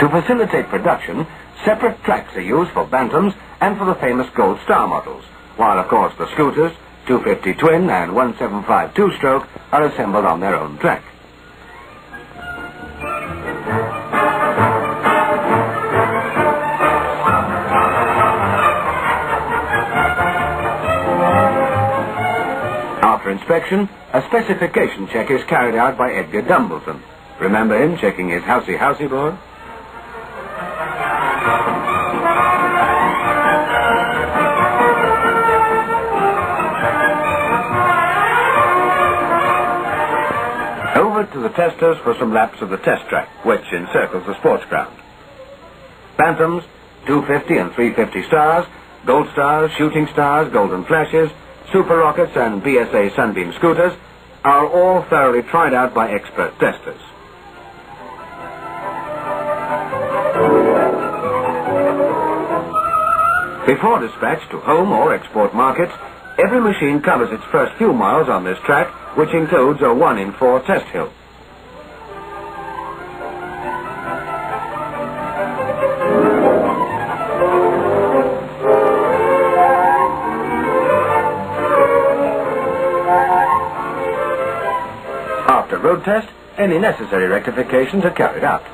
To facilitate production, separate tracks are used for bantams and for the famous Gold Star models, while of course the scooters, 250 twin and 175 two-stroke, are assembled on their own track. After inspection, a specification check is carried out by Edgar Dumbleton. Remember him checking his housey board? Over to the testers for some laps of the test track, which encircles the sports ground. Bantams, 250 and 350 stars, Gold Stars, Shooting Stars, Golden Flashes, Super Rockets and BSA Sunbeam scooters are all thoroughly tried out by expert testers. Before dispatch to home or export markets, every machine covers its first few miles on this track, which includes a 1 in 4 test hill. After road test, any necessary rectifications are carried out.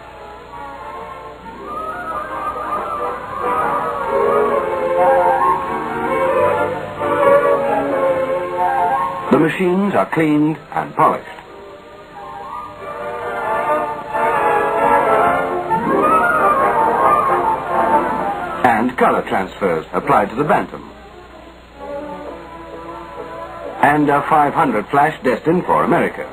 The machines are cleaned and polished. And color transfers applied to the bantam. And a 500 flash destined for America.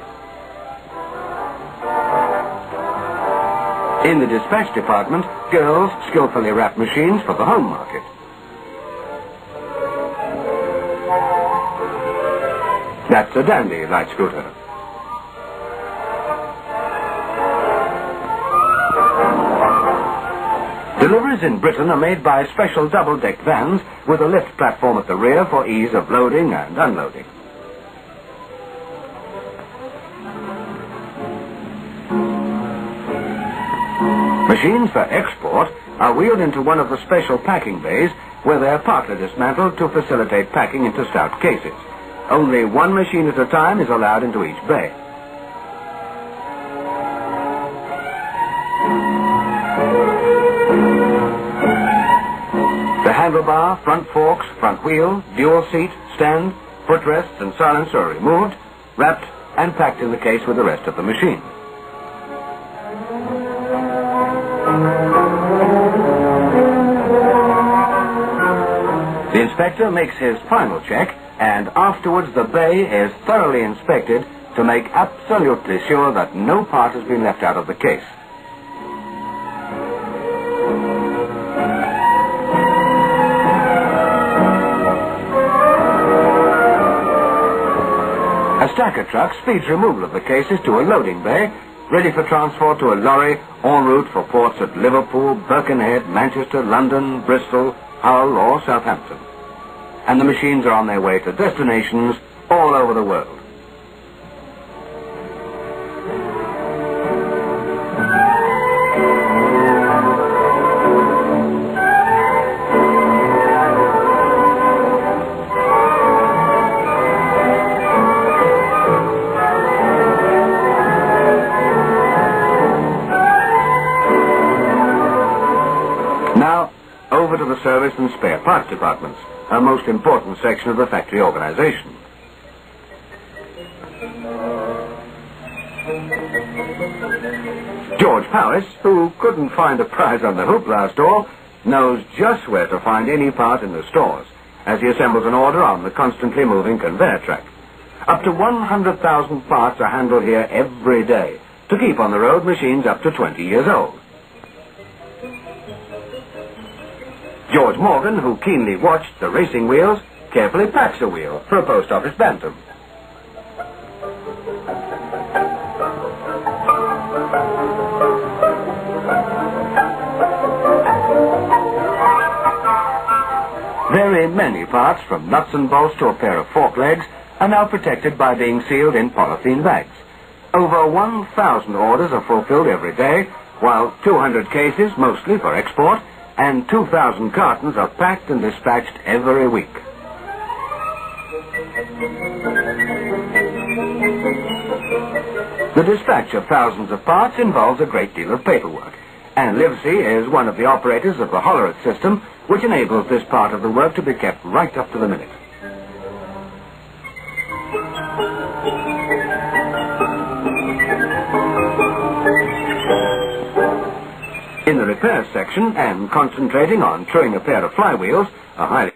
In the dispatch department, girls skillfully wrap machines for the home market. That's a dandy light scooter. Deliveries in Britain are made by special double-deck vans with a lift platform at the rear for ease of loading and unloading. Machines for export are wheeled into one of the special packing bays where they are partly dismantled to facilitate packing into stout cases. Only one machine at a time is allowed into each bay. The handlebar, front forks, front wheel, dual seat, stand, footrests and silencer are removed, wrapped and packed in the case with the rest of the machine. The inspector makes his final check, and afterwards the bay is thoroughly inspected to make absolutely sure that no part has been left out of the case. A stacker truck speeds removal of the cases to a loading bay, ready for transport to a lorry en route for ports at Liverpool, Birkenhead, Manchester, London, Bristol, Hull or Southampton. And the machines are on their way to destinations all over the world. Now, over to the service and spare parts departments, a most important section of the factory organization. George Powis, who couldn't find a prize on the hoopla stall, knows just where to find any part in the stores, as he assembles an order on the constantly moving conveyor track. Up to 100,000 parts are handled here every day to keep on the road machines up to 20 years old. George Morgan, who keenly watched the racing wheels, carefully packs a wheel for a post office bantam. Very many parts, from nuts and bolts to a pair of fork legs, are now protected by being sealed in polythene bags. Over 1,000 orders are fulfilled every day, while 200 cases, mostly for export, and 2,000 cartons are packed and dispatched every week. The dispatch of thousands of parts involves a great deal of paperwork, and Livesey is one of the operators of the Hollerith system, which enables this part of the work to be kept right up to the minute. In the repairs section, and concentrating on truing a pair of flywheels, a highly